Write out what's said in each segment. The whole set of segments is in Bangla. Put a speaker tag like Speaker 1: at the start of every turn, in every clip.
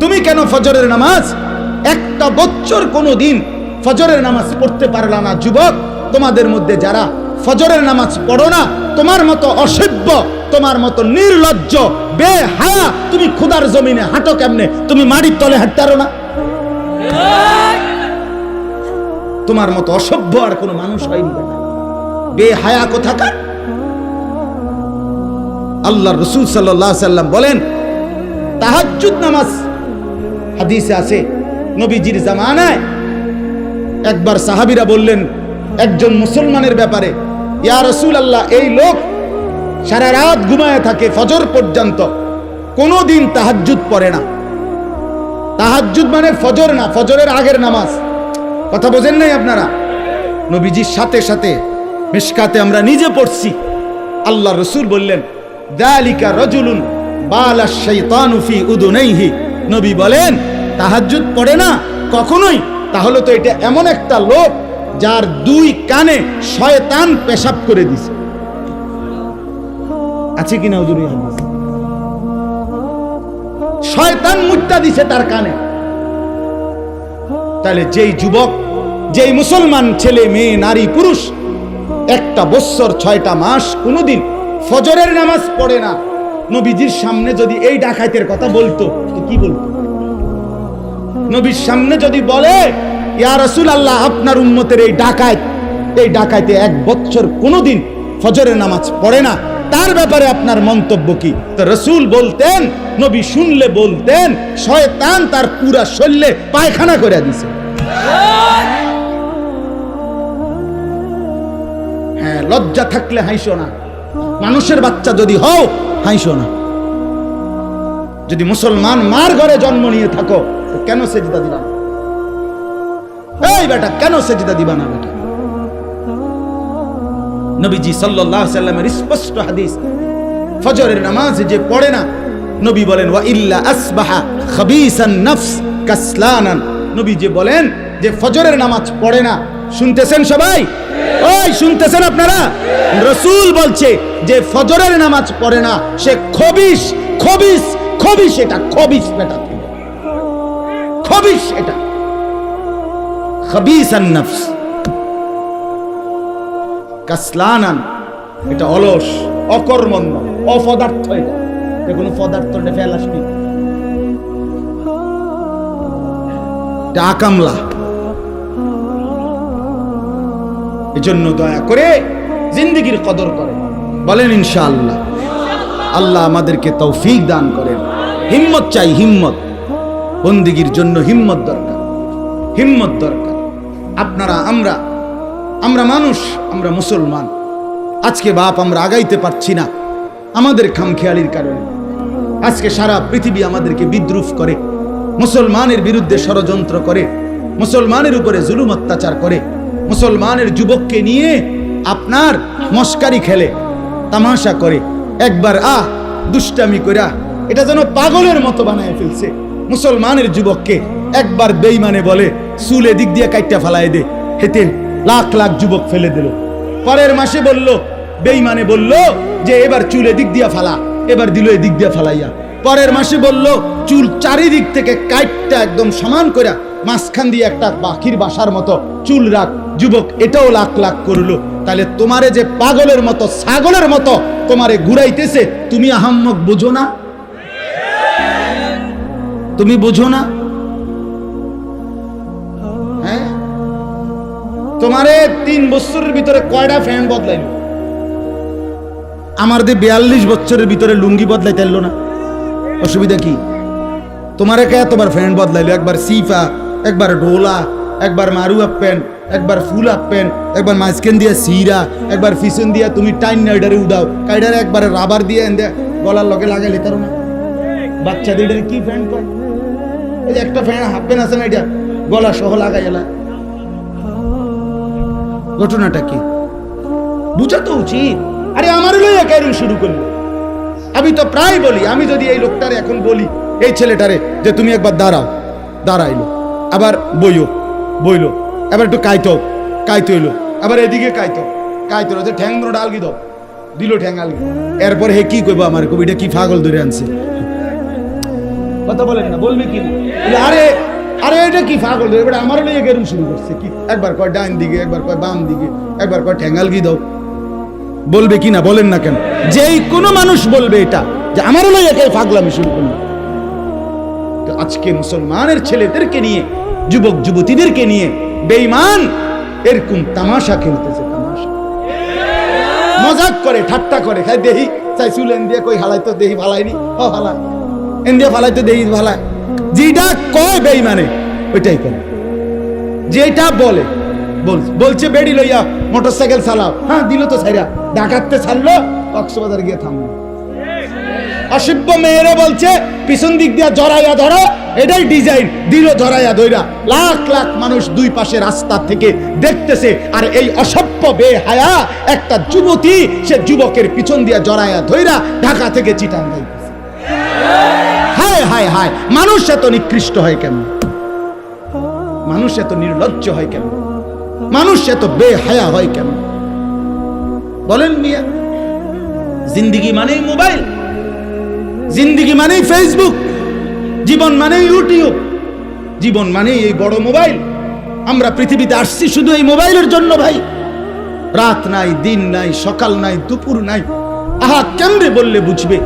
Speaker 1: তুমি কেন ফজরের নামাজ একটা বছর কোনোদিন ফজরের নামাজ পড়তে পারলা না? যুবক, তোমাদের মধ্যে যারা ফজরের নামাজ পড়ো না, তোমার মতো অসভ্য, তোমার মতো নির্লজ্জ, বেহায়া, তুমি খোদার জমিনে হাঁটো কেমনে? তুমি মাটির তলে হাঁটতে পারো না? তোমার মতো অসভ্য আর কোনো মানুষ হয়নি, বেহায়া কোথাকার। আল্লাহর রাসূল সাল্লাল্লাহু আলাইহি সাল্লাম বলেন, তাহাজ্জুদ নামাজ হাদিসে আছে, নবীজির জামানায় একবার সাহাবীরা বললেন একজন মুসলমানের ব্যাপারে, ইয়া রাসূলুল্লাহ, এই লোক সারা রাত ঘুমায় থাকে ফজর পর্যন্ত, কোনোদিন তাহাজ্জুদ পড়ে না। তাহাজ্জুদ মানে ফজর না, ফজরের আগের নামাজ। কথা বোঝেন নাই আপনারা? নবীজির সাথে সাথে মিশকাতে আমরা নিজে পড়ছি, আল্লাহ রাসূল বললেন, যালিকা রাজুলুন বালা শাইতানু ফি উদুনাইহি। নবী বলেন, তাহাজ্জুদ পড়ে না কখনোই, তাহলে তো এটা এমন একটা লোক যার দুই কানে শয়তান পেশাব করে দিছে। আছে কিনা হুজুর? শয়তান মুত্তা দিছে তার কানে। তাহলে যেই যুবক, যেই মুসলমান ছেলে মেয়ে নারী পুরুষ একটা বছর 6টা মাস কোনোদিন ফজরের নামাজ পড়ে না, নবীজির সামনে যদি এই ডাকাতের কথা বলতো তো কি বলতো? নবীর সামনে যদি বলে, ইয়া রাসূলুল্লাহ, আপনার উম্মতের এই ডাকাইতে 1 বছর কোনোদিন ফজরের নামাজ পড়ে না, তার ব্যাপারে আপনার মন্তব্য কি? তো রাসূল বলতেন, নবী শুনলে বলতেন, শয়তান তার পুরা শরীরে পায়খানা করে দিছে। হ্যাঁ, লজ্জা থাকলে হাসো না। মানুষের বাচ্চা যদি হও, হাসো না। যদি মুসলমান মার ঘরে জন্ম নিয়ে থাকো, তো কেন সেজদা দিবা না? এই বেটা, কেন সেজদা দিবা না বেটা? নবীজি সাল্লাল্লাহু আলাইহি সাল্লামের স্পষ্ট হাদিস, ফজরের নামাজ যে পড়ে না, নবী বলেন, ওয়া ইল্লা আসবাহা খাবিসান নফস কাসলানান। নবী যে বলেন যে ফজরের নামাজ পড়ে না, শুনতেছেন সবাই? ওই শুনতেছেন আপনারা? রাসূল বলছে যে ফজরের নামাজ পড়ে না, সে খবিস, খবিস, খবিস, এটা খবিস বেটা, খবিস, এটা খাবিসান নফস কাসলানান, এটা অলস, অকর্মণ্য, অপদার্থ। এটা কোনো পদার্থ ফেল আসবি, এটা আকামলা। এজন্য দয়া করে জিন্দেগির কদর করে, বলেন ইনশাআল্লাহ। আল্লাহ আমাদেরকে তৌফিক দান করেন। হিম্মত চাই, হিম্মত। বন্দেগীর জন্য হিম্মত দরকার, হিম্মত দরকার। আপনারা, আমরা মানুষ, আমরা মুসলমান। আজকে বাপ আমরা আগাইতে পারছি না আমাদের খামখেয়ালির কারণে। আজকে সারা পৃথিবী আমাদেরকে বিদ্রুপ করে, মুসলমানের বিরুদ্ধে ষড়যন্ত্র করে, মুসলমানের উপরে জুলুম অত্যাচার করে, মুসলমানের যুবককে নিয়ে আপনার মস্কারি খেলে, তামাশা করে, একবার দুষ্টামি কইরা এটা যেন পাগলের মতো বানায় ফেলছে। মুসলমানের যুবককে একবার বেঈমানে বলে চুলে দিক দিয়ে কাইটা ফালাই দে, হেতে লাখ লাখ যুবক ফেলে দিল। পরের মাসে বলল, বেঈমানে বলল যে এবার চুলে দিক দিয়া ফালা, এবার দিল এদিক দিয়া ফালাইয়া। পরের মাসে বলল চুল চারিদিক থেকে কাইটটা একদম সমান কইরা মাঝখান দিয়ে একটা পাখির বাসার মতো চুল রাখ। যুবক এটাও লাখ লাখ করলো। তাহলে তোমারে যে পাগলের মতো, ছাগলের মতো তোমারে ঘুরাইতেছে, তুমি আহাম্মক বুঝো না? তুমি বুঝো না? হ্যাঁ, তোমারে 3 বছরের ভিতরে কয়টা ফ্যান বদলাইল? আমার দিয়ে 42 বছরের ভিতরে লুঙ্গি বদলাইতে এলো না, অসুবিধা কি? তোমারে কে এতবার ফ্যান বদলাইলো? একবার সিফা, একবার ডোলা, একবার মারু আপ প্যান্ট, একবার ফুল আপ প্যান্ট, একবার মাঝখান দিয়ে সিরা, একবার পিছন দিয়া তুমি টাইন নাইডারে উদাও, কাইডারে একবারে রাবার দিয়ে এনে গলার লগে লাগাইলে তার না। বাচ্চাদের কি ফ্যান কয়? এই যে একটা ফ্যান হাফ প্যান্ট আছে না, এটা গলা সহ লাগাই এলা। ঘটনাটা কি বুঝা তো উচিত। আরে আমার লইয়া কেন শুরু করলো? আমি তো প্রায় বলি, আমি যদি এই লোকটারে এখন বলি, এই ছেলেটারে যে তুমি একবার দাঁড়াও, দাঁড়াইলো, আবার বইলো, এবার একটু কাইতো হইলো, আবার এদিকে কাইতো যে ঠ্যাং ডাল গি দিল ঠ্যাং আলগি। এরপর হে কি কইবো আমার, কবিটা কি পাগল ধরে আনছে? কথা বলেন না, বলবে কি না? আরে আরে এটা কি পাগল, এবার আমার লইয়া গেরুম শুরু করছে কি, একবার কয় ডাইন দিকে, একবার কয় বাম দিকে, একবার কয় ঠ্যাঙ্গাল গি দাও, বলবে কি না? বলেন না কেন? যেই কোনো মানুষ বলবে এটা যে আমারও লইয়া কে পাগলামি শুরু করলো। তো আজকে মুসলমানের ছেলেদেরকে নিয়ে, যুবক যুবতীদেরকে নিয়ে বেঈমান এরকম তামাশা খেলতেছে, তামাশা মজাক করে, ঠাট্টা করে, খাই দেহি চাই চুলেন দিয়ে কই হালাই তো দেহি ভালাইনি, ও হালাই এন দিয়ে ফালাই তো দেহি ভালাই, যেটা কয় বেঈমানে ওইটাই করে, যেটা বলে বলছে বেড়ি লইয়া মোটরসাইকেল চালাও, হ্যাঁ দিল তো ছাইরা, ডাকাততে ছাড়লো, কক্সবাজার গিয়ে থামলো। অসভ্য মেয়েরে বলছে পিছন দিক দিয়া জড়াইয়া ধরো, এটাই ডিজাইন, দিল জড়াইয়া ধইরা, লাখ লাখ মানুষ দুই পাশে রাস্তা থেকে দেখতেছে, আর এই অসভ্য বেহায়া একটা যুবতী সে যুবকের পিছন দিয়া জড়াইয়া ধইরা ঢাকা থেকে চিটাং যাইতেছে। হায় হায় হায়, মানুষ এত নিকৃষ্ট হয় কেন? মানুষ এত নির্লজ্জ হয় কেন? মানুষ এত বেহায়া হয় কেন? বলেন মিয়া, জিন্দিগি মানেই মোবাইল, জিন্দিগি মানেই ফেসবুক, জীবন মানেই ইউটিউব, জীবন মানেই এই বড় মোবাইল। আমরা পৃথিবীতে আসছি শুধু এই মোবাইলের জন্য ভাই। রাত নাই, দিন নাই, সকাল নাই, দুপুর নাই। আহা, কেমনে বললে বুঝবে?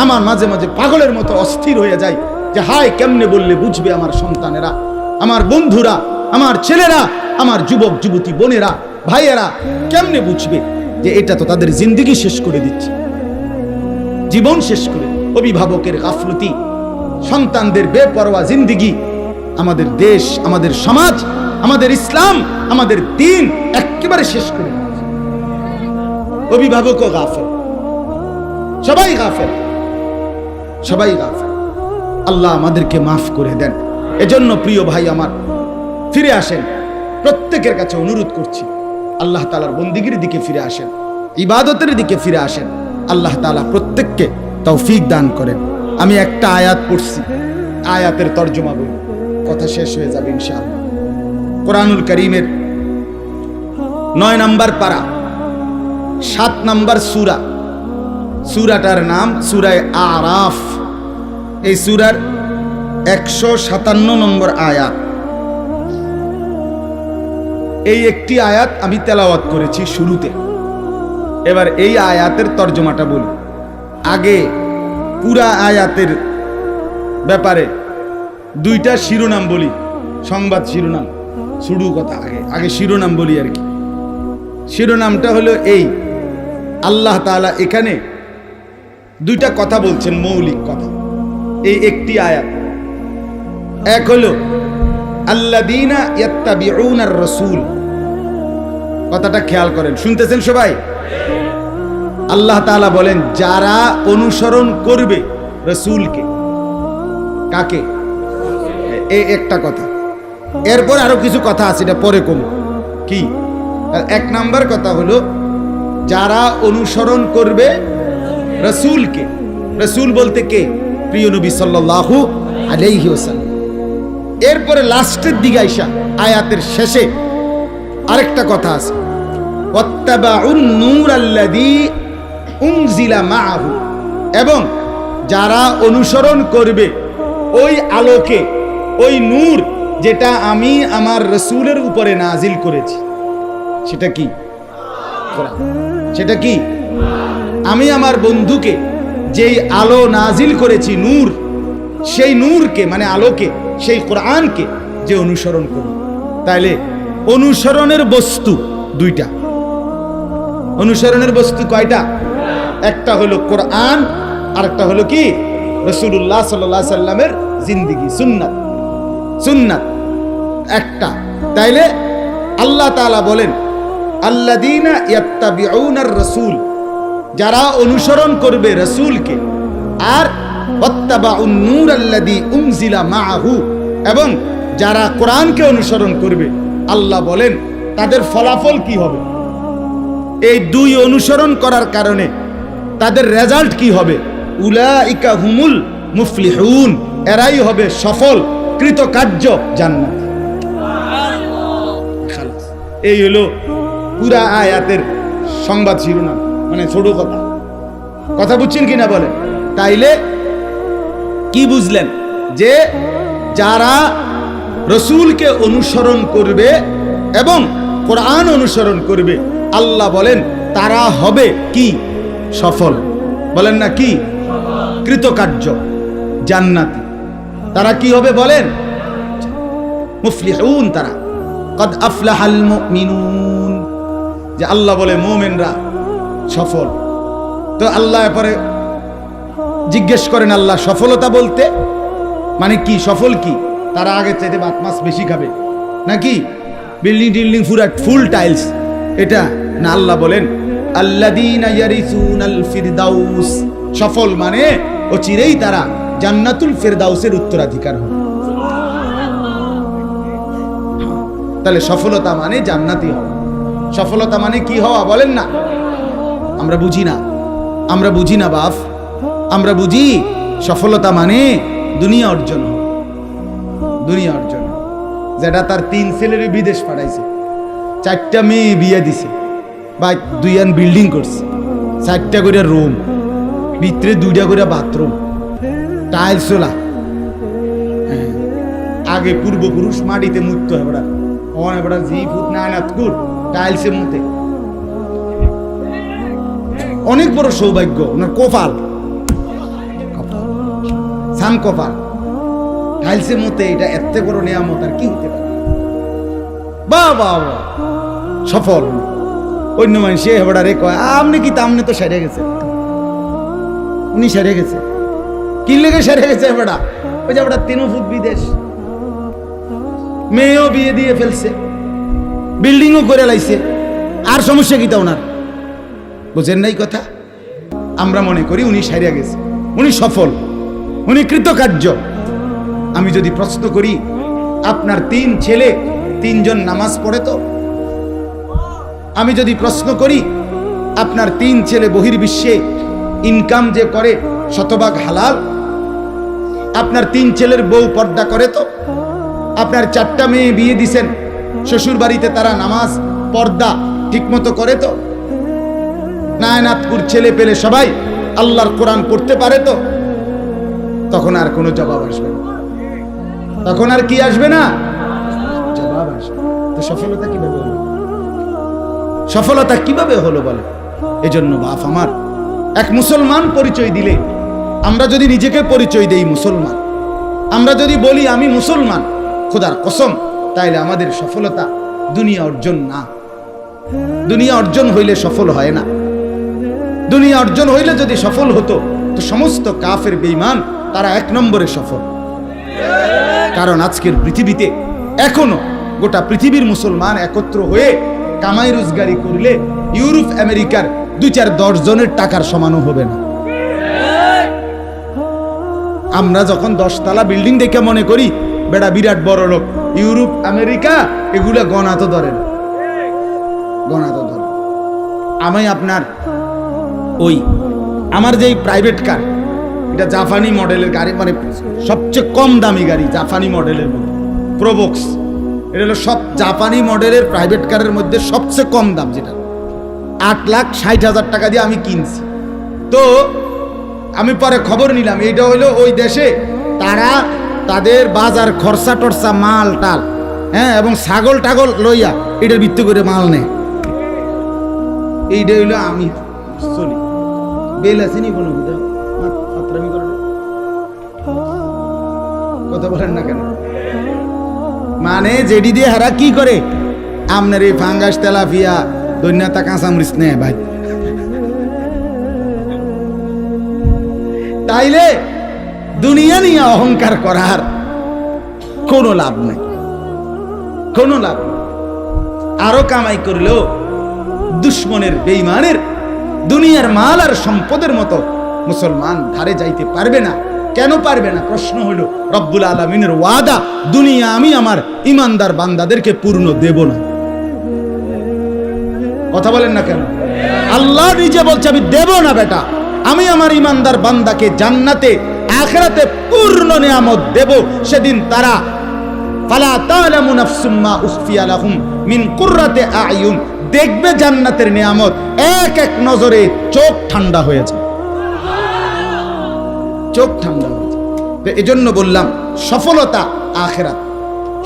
Speaker 1: আমার মাঝে মাঝে পাগলের মতো অস্থির হয়ে যায় যে হায়, কেমনে বললে বুঝবে আমার সন্তানেরা, আমার বন্ধুরা, আমার ছেলেরা, আমার যুবক যুবতী বোনেরা, ভাইয়েরা কেমনে বুঝবে যে এটা তো তাদের জিন্দেগি শেষ করে দিচ্ছে, জীবন শেষ করে। অভিভাবকের গাফলতি, সন্তানদের বেপরোয়া জিন্দেগি, আমাদের দেশ, আমাদের সমাজ, আমাদের ইসলাম, আমাদের দ্বীন একেবারে শেষ করে দিচ্ছে। অভিভাবকও গাফেল, সবাই গাফেল, সবাই গাফেল। আল্লাহ আমাদেরকে মাফ করে দেন। এজন্য প্রিয় ভাই আমার, ফিরে আসেন, প্রত্যেকের কাছে অনুরোধ করছি, আল্লাহ তাআলার বন্দিগির দিকে ফিরে আসেন, ইবাদতের দিকে ফিরে আসেন। আল্লাহ তাআলা প্রত্যেককে তৌফিক দান করেন। আমি একটা আয়াত পড়ছি, আয়াতের তর্জমা বলি, কথা শেষ হয়ে যাবে ইনশাআল্লাহ। কোরআনুল কারীমের 9 নম্বর পারা, 7 নম্বর সূরা, সূরাটার নাম সূরা আরাফ। এই সূরার 157 নম্বর আয়াত। এই একটি আয়াত আমি তেলাওয়াত করেছি শুরুতে। এবার এই আয়াতের তর্জমাটা বলি। আগে পুরা আয়াতের ব্যাপারে দুইটা শিরোনাম বলি, সংবাদ শিরোনাম, শুরু কথা আগে শিরোনাম বলি আর কি। শিরোনামটা হলো এই, আল্লাহ তাআলা এখানে দুইটা কথা বলছেন, মৌলিক কথা, এই একটি আয়াত। এক হলো আল্লাযীনা ইয়াত্তাবিউনার রাসূল, কথাটা খেয়াল করেন, শুনতেছেন সবাই? আল্লাহ তাআলা বলেন যারা অনুসরণ করবে রাসূলকে। কাকে? এই একটা কথা। এরপর আরো কিছু কথা আছে, এটা পরে কম। কি? 1 নাম্বার কথা হলো যারা অনুসরণ করবে রাসূলকে। রাসূল বলতে কে? প্রিয় নবী সাল্লাল্লাহু আলাইহি ওয়াসাল্লাম। এরপরে লাস্টের দিকে আইসা আয়াতের শেষে আরেকটা কথা আছে, ওয়াত্তাবাউন নূরাল্লাযী উনজিলা মাআহু, এবং যারা অনুসরণ করবে ওই আলোকে, ওই নূর যেটা আমি আমার রাসূলের উপরে নাজিল করেছি। সেটা কি? কোরআন। সেটা কি? আমি আমার বন্ধুকে যেই আলো নাজিল করেছি, নূর, সেই নূরকে মানে আলোকে, সেই কোরআনকে যে অনুসরণ করবে। তাইলে অনুসরণের বস্তু দুইটা। অনুসরণের বস্তু কয়টা? একটা হলো কোরআন, আর একটা হলো কি? রাসূলুল্লাহ সাল্লাল্লাহু আলাইহি সাল্লামের জিন্দেগি, সুন্নাত। সুন্নাত একটা। তাইলে আল্লাহ তাআলা বলেন আল্লাযীনা ইয়াত্তাবিউনার রাসূল, যারা অনুসরণ করবে রাসূলকে, আর ওয়াত্তাবাউন নূরাল্লাযী উনজিলা মাআহু, এবং যারা কোরআনকে অনুসরণ করবে, আল্লাহ বলেন তাদের ফলাফল কি হবে? এই দুই অনুসরণ করার কারণে তাদের রেজাল্ট কি হবে? উলাইকা হুমুল মুফলিহুন, এরাই হবে সফল কৃতকার্য জান্নাত। এই হলো পুরা আয়াতের সংবাদ শিরোনাম, মানে ছোট কথা। কথা বুঝছেন কিনা বলেন? তাইলে কি বুঝলেন? যে যারা রসুলকে অনুসরণ করবে এবং কোরআন অনুসরণ করবে, আল্লাহ বলেন তারা হবে কি? সফল। বলেন না কি? কৃতকার্য, জান্নাতি। তারা কি হবে বলেন? মুফলিহুন। তারা কদ আফলাহাল মুমিনুন, যে আল্লাহ বলে মুমিনরা সফল। তো আল্লাহ পরে জিজ্ঞেস করেন, আল্লাহ সফলতা বলতে মানে কি? সফল কি? তারা আগে চাইতে ভাত মাছ বেশি খাবে নাকি? বিল্ডিং টিল্ডিং পুরা ফুল টাইলস, এটা না। আল্লাহ বলেন আল্লাযীনা ইয়ারিসুনাল ফিরদাউস, সফল মানে ও চিরেই তারা জান্নাতুল ফিরদাউসের উত্তরাধিকার হবে। তাহলে সফলতা মানে জান্নাতি হওয়া। সফলতা মানে কি হওয়া বলেন না? আমরা বুঝি না, আমরা বুঝি না বাপ। আমরা বুঝি সফলতা মানে দুনিয়া অর্জন, দুনিয়া অর্জন। যেটা তার 3 ছেলের বিদেশ পাঠাইছে, 4টা মেয়ে বিয়ে দিছে, বা 2 বিল্ডিং করছে, 4টা করে রুম, ভিতরে 2টা করে বাথরুম, টাইলস ওলা। আগে পূর্বপুরুষ মাটিতে মুক্ত হয় বেড়া, বেড়া জি ফুট নায়নাতকুর টাইলসে মুতে। অনেক বড় সৌভাগ্য ওনার, কপাল সান কপাল, টাইলসে মুতে। এটা এত বড় নিয়ামত আর কি হতে পারে? বাবা সফল। অন্য মানুষ হেবড়া রে কয় আপনি কি? তামনে তো সেরে গেছে। উনি সেরে গেছে কি লেগে সেরে গেছে? হেবড়া ওই যে হেবড়া 3 ফুট বিদেশ, মেয়েও বিয়ে দিয়ে ফেলছে, বিল্ডিংও করে লাইছে, আর সমস্যা কি তা ওনার? বুঝেন নাই কথা? আমরা মনে করি উনি সেরে গেছে, উনি সফল, উনি কৃতকার্য। আমি যদি প্রশ্ন করি আপনার 3 ছেলে 3 জন নামাজ পড়ে তো? আমি যদি প্রশ্ন করি আপনার 3 ছেলে বহির্বিশ্বে ইনকাম যে করে শতভাগ হালাল? আপনার 3 ছেলের বউ পর্দা করে তো? আপনার 4টা মেয়ে বিয়ে দিছেন, শ্বশুর বাড়িতে তারা নামাজ পর্দা ঠিকমতো করে তো? নায়নাতপুর ছেলে পেলে সবাই আল্লাহর কোরআন পড়তে পারে তো? তখন আর কোনো জবাব আসবে না। তখন আর কি আসবে না? জবাব আসবে। তো সফলতা কিভাবে হলো? সফলতা কিভাবে হলো বলে? এজন্য বাপ আমার, এক মুসলমান পরিচয় দিলে, আমরা যদি নিজেকে পরিচয় দেই মুসলমান, আমরা যদি বলি আমি মুসলমান খোদার কসম, তাইলে আমাদের সফলতা দুনিয়া অর্জন না। দুনিয়া অর্জন হইলে সফল হয় না। দুনিয়া অর্জন হইলে যদি সফল হতো তো সমস্ত কাফের বেঈমান তারা 1 নম্বরে সফল। কারণ আজকের পৃথিবীতে এখনো গোটা পৃথিবীর মুসলমান একত্র হয়ে কামাই রোজগারি করলে ইউরোপ আমেরিকার 2-4-10 জনের টাকার সমানও হবে না। আমরা যখন 10 তলা বিল্ডিং দেখে মনে করি বেড়া বিরাট বড় লোক, ইউরোপ আমেরিকা এগুলা গণা তো ধরে না, গণা তো ধরে। আমি আপনার ওই আমার যেই প্রাইভেট কার, এটা জাপানি মডেলের গাড়ি, মানে সবচেয়ে কম দামি গাড়ি জাপানি মডেলের মধ্যে, প্রোবক্স। এটা হলো সব জাপানি মডেলের প্রাইভেট কারের মধ্যে সবচেয়ে কম দাম, যেটা 8,60,000 টাকা দিয়ে আমি কিনছি। তো আমি পরে খবর নিলাম, এটা হলো ওই দেশে তারা তাদের বাজার খরচা টরচা মাল টাল, হ্যাঁ, এবং ছাগল টাগল লইয়া এটার ভিত্তি করে মাল নেয়। এইটা হইলো আমি চলি বেল আসেনি কোনো কথা বলেন না কেন? মানে যেটি দিয়ে হারা কি করে আপনার এই ফাঙ্গাস তেলাপিয়া দৈন্যতা কাঁচামরিচ নেয় ভাই। তাইলে দুনিয়া নিয়ে অহংকার করার কোনো লাভ নেই, কোনো লাভ নেই। আরো কামাই করলেও দুশ্মনের বেঈমানের দুনিয়ার মাল আর সম্পদের মতো মুসলমান ধারে যাইতে পারবে না। কেন পারবে না? প্রশ্ন হলো রব্বুল আলামিনের ওয়াদা, দুনিয়া আমি আমার ইমানদার বান্দাদেরকে পূর্ণ দেব না। কথা বলেন না কেন? আল্লাহ নিজে বলছে আমি দেব না বেটা, আমি আমার ইমানদার বান্দাকে জান্নাতে আখিরাতে পূর্ণ নিয়ামত দেব। সেদিন তারা ফালা তা'লামু নাফসুম মা উখফিয়া লাহুম মিন কুররাতি আ'য়ুন, দেখবে জান্নাতের নিয়ামত, এক এক নজরে চোখ ঠান্ডা হয়ে যায়, চোখ ঠান্ডা হয়ে যায়। তো এজন্য বললাম সফলতা আখিরাত,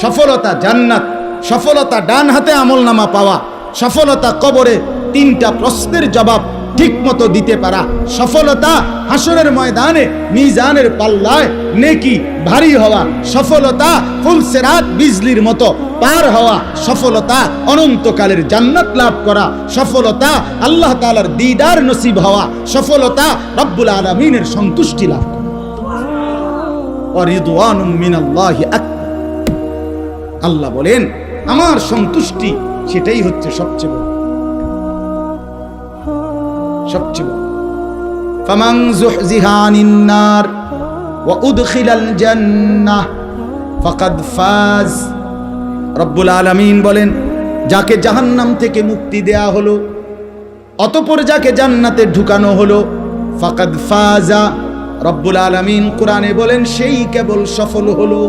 Speaker 1: সফলতা জান্নাত, সফলতা ডান হাতে আমলনামা পাওয়া, সফলতা কবরে 3টা প্রশ্নের জবাব ঠিকমতো দিতে পারা, সফলতা হাসরের ময়দানে মিজানের পাল্লায় নেকি ভারী হওয়া, সফলতা ফুলসেরাত বিজলির মতো পার হওয়া, সফলতা অনন্তকালের জান্নাত লাভ করা, সফলতা আল্লাহ তাআলার দিদার নসিব হওয়া, সফলতা রব্বুল আলামিনের সন্তুষ্টি লাভ করা। ওয়ারিদওয়ানুম মিনাল্লাহি আকবার। আল্লাহ বলেন আমার সন্তুষ্টি সেটাই হচ্ছে সবচেয়ে বড়, সবচেয়ে বড়। ফামান যুহজিহা আনিন নার ওয়া উদখিলাল জান্নাহ ফাকাদ ফাজ। রব্বুল আলামিন বলেন যাকে জাহান্নাম থেকে মুক্তি দেয়া হলো, অতঃপর যাকে জান্নাতে ঢুকানো হলো, ফাকাদ ফাজা। রব্বুল আলামিন কোরআনে বলেন সেই কেবল সফল হলো।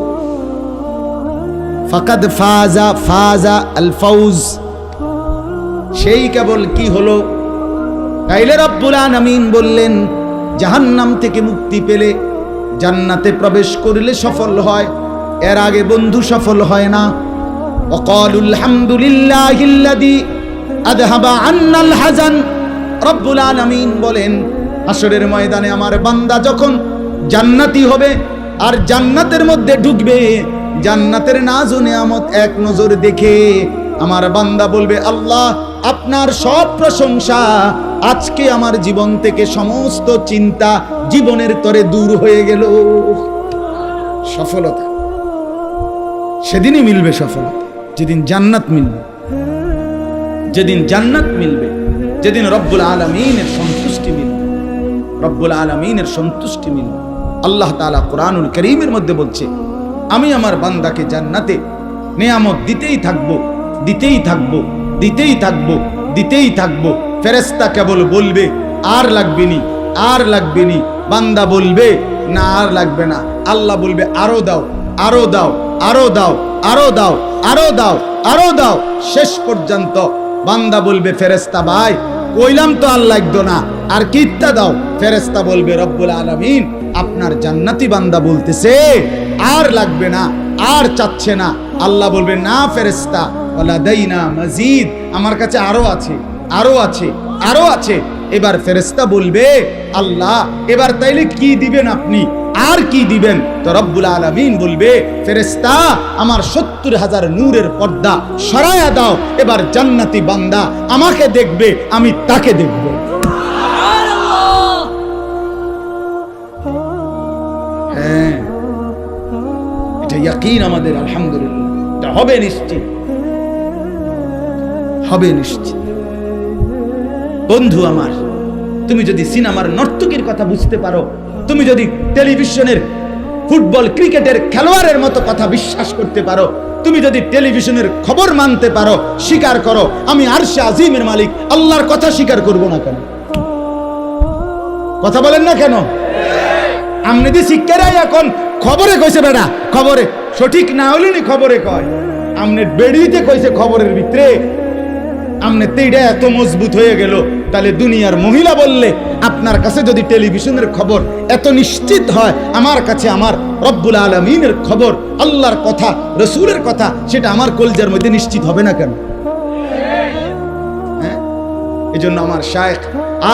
Speaker 1: ফাকাদ ফাজা, ফাজা আল ফাউজ, সেই কেবল কি হলো? তাইলে রব্বুল আলামিন বললেন জাহান্নাম থেকে মুক্তি পেলে জান্নাতে প্রবেশ করলে সফল হয়, এর আগে বন্ধু সফল হয় না। ওয়াকালুল হামদুলিল্লাহিল্লাযী আযহাবা আন্নাল হাযান। রব্বুল আলামিন বলেন হাসরের ময়দানে আমার বান্দা যখন জান্নাতি হবে আর জান্নাতের মধ্যে ঢুকবে, জান্নাতের নাজ ও নিয়ামত এক নজর দেখে আমার বান্দা বলবে আল্লাহ আপনার সব প্রশংসা, আজকে আমার জীবন থেকে সমস্ত চিন্তা জীবনের তরে দূর হয়ে গেল। সফলতা সেদিনই মিলবে, সফলতা যেদিন জান্নাত মিলবে, যেদিন জান্নাত মিলবে, যেদিন রব্বুল আলামিনের সন্তুষ্টি মিলবে, রব্বুল আলামিনের সন্তুষ্টি মিলবে। আল্লাহ তাআলা কোরআনুল কারীমের মধ্যে বলছে আমি আমার বান্দাকে জান্নাতে নিয়ামত দিতেই থাকবো, দিতেই থাকবো, দিতেই থাকবো, দিতেই থাকবো। ফেরেশতা কেবল বলবে আর লাগবে নি, আর লাগবে নি। বান্দা বলবে না আর লাগবে না। আল্লাহ বলবে আরো দাও, আরো দাও, আরো দাও, আরো দাও, আরো দাও, আরো দাও। শেষ পর্যন্ত বান্দা বলবে ফেরেশতা ভাই কইলাম তো আর লাগতো না, আর কিত্তা দাও। ফেরেশতা বলবে রব্বুল আলামিন আপনার জান্নাতি বান্দা বলতেছে আর লাগবে না, আর চাচ্ছে না। আল্লাহ বলবে না ফেরেশতা ওয়ালাদাইনা মাজিদ, আমার কাছে আরো আছে, আরো আছে, আরো আছে। এবার ফেরেশতা বলবে আল্লাহ এবার তাইলে কি দিবেন আপনি, আর কি দিবেন? তো রব্বুল আলামিন বলবে ফেরেশতা আমার 70,000 নূরের পর্দা সরায়া দাও, এবার জান্নাতি বান্দা আমাকে দেখবে, আমি তাকে দেখব। হ্যাঁ এটা ইয়াকিন আমাদের, আলহামদুলিল্লাহ এটা হবে নিশ্চিত, হবে নিশ্চিত। বন্ধু আমার, তুমি যদি সিনেমার নর্তকীর কথা বুঝতে পারো, তুমি যদি টেলিভিশনের ফুটবল ক্রিকেটের খেলোয়াড়ের মতো কথা বিশ্বাস করতে পারো, তুমি যদি টেলিভিশনের খবর মানতে পারো, স্বীকার করো আমি আরশে আজিমের মালিক আল্লাহর কথা স্বীকার করব না কেন? কথা বলেন না কেন? আমনে দি শিক্ষারাই এখন খবরে কইছে বেটা, খবরে সঠিক না হলে নি খবরে কয়, আমনে বেড়িতে কইছে খবরের ভিতরে, আমনে তেইটা এত মজবুত হয়ে গেল। তাহলে দুনিয়ার মহিলা বললে আপনার কাছে যদি টেলিভিশনের খবর এত নিশ্চিত হয়, আমার কাছে আমার রব্বুল আলামিনের খবর, আল্লাহর কথা, রাসূলের কথা, সেটা আমার কলজার মধ্যে নিশ্চিত হবে না কেন? হ্যাঁ, এজন্য আমার শায়েখ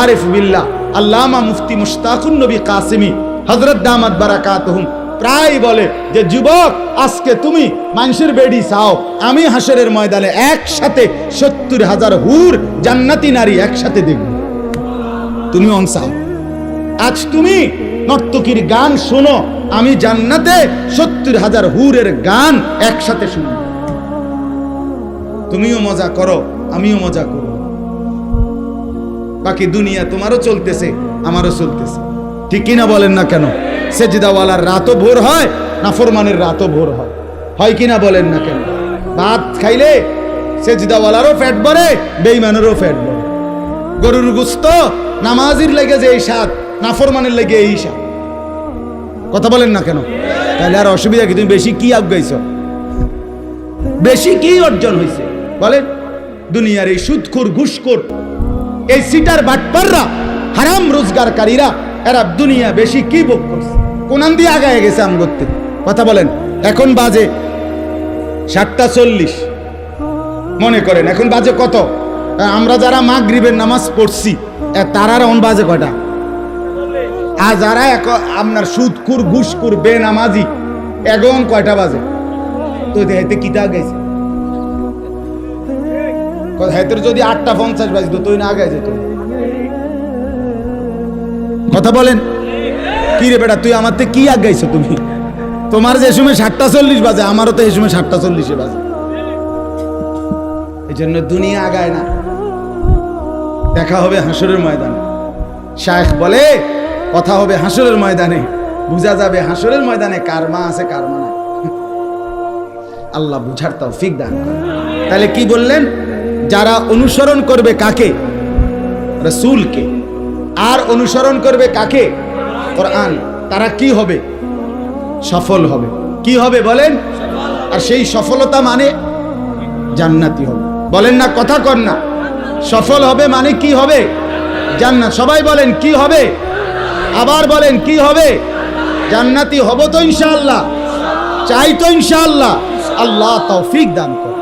Speaker 1: আরিফ বিল্লাহ আল্লামা মুফতি মুশতাকুন নবী কাসেমি হযরত দামাত বারাকাতুহুম প্রায় বলে যে যুবক আজকে তুমি মানুষের বেডি চাও, আমি হাসরের ময়দানে একসাথে 70,000 হুর জান্নাতি নারী একসাথে দেখব। তুমি অনসাও আজ তুমি নর্তকীর গান শোনো, আমি জান্নাতে 70,000 হুরের গান একসাথে শুনব। তুমিও মজা করো, আমিও মজা করব। বাকি দুনিয়া তোমারও চলতেছে, আমারও চলতেছে, ঠিক কিনা বলেন না কেন? সেজদাওয়ালার রাতও ভোর হয়, নাফরমানের রাতও ভোর হয়, হয় কিনা বলেন না কেন? ভাত খাইলে সেজদাওয়ালারও পেট ভরে, বেঈমানেরও পেট ভরে। গরুর গোশত নামাজির লেগে যে এই স্বাদ, নাফরমানের লেগে এই স্বাদ। কথা বলেন না কেন? তাহলে আর অসুবিধা কি? তুমি বেশি কি আগাইছ? বেশি কি অর্জন হয়েছে বলেন? দুনিয়ার এই সুদখোর, ঘুষখোর, এই সিটার বাটপাররা, হারাম রোজগারকারীরা, এরা দুনিয়া বেশি কি ভোগ করছে? কোনান দিয়ে আগায় গেছে আম করতে। কথা বলেন, এখন বাজে 7:40। মনে করেন এখন বাজে কত? আমরা যারা মাগরিবের নামাজ পড়ছি তারার এখন বাজে কয়টা? আর যারা আপনার সুদকুর ঘুষকুর বেনামাজি এখন কয়টা বাজে? তো হাইতে কিতা গেছে, হাইতের যদি 8:50 বাজতো তুই না আগে যেত। কথা বলেন, কি রে বেটা, তুই আমার থেকে কি আগাইছো? তুমি তোমার যে সময় 7:40 বাজে, আমারও তো এই সময় 7:40 বাজে। এই জন্য দুনিয়া আগায় না। দেখা হবে হাসরের ময়দানে। শায়েখ বলে কথা হবে হাসরের ময়দানে, বুঝা যাবে হাসরের ময়দানে কার মা আছে কার মা নাই। আল্লাহ বুঝার তৌফিক দান করেন। তাহলে কি বললেন? যারা অনুসরণ করবে কাকে? রাসূলকে। আর অনুসরণ করবে কাকে? কোরআন। তারা কি হবে? সফল হবে। কি হবে বলেন? আর সেই সফলতা মানে জান্নাতি হবে। বলেন না, কথা কর না। সফল হবে মানে কি হবে? জান্নাত। সবাই বলেন কি হবে? আবার বলেন কি হবে? জান্নাতি হব তো ইনশাআল্লাহ, চাই তো ইনশাআল্লাহ। আল্লাহ তৌফিক দান করে।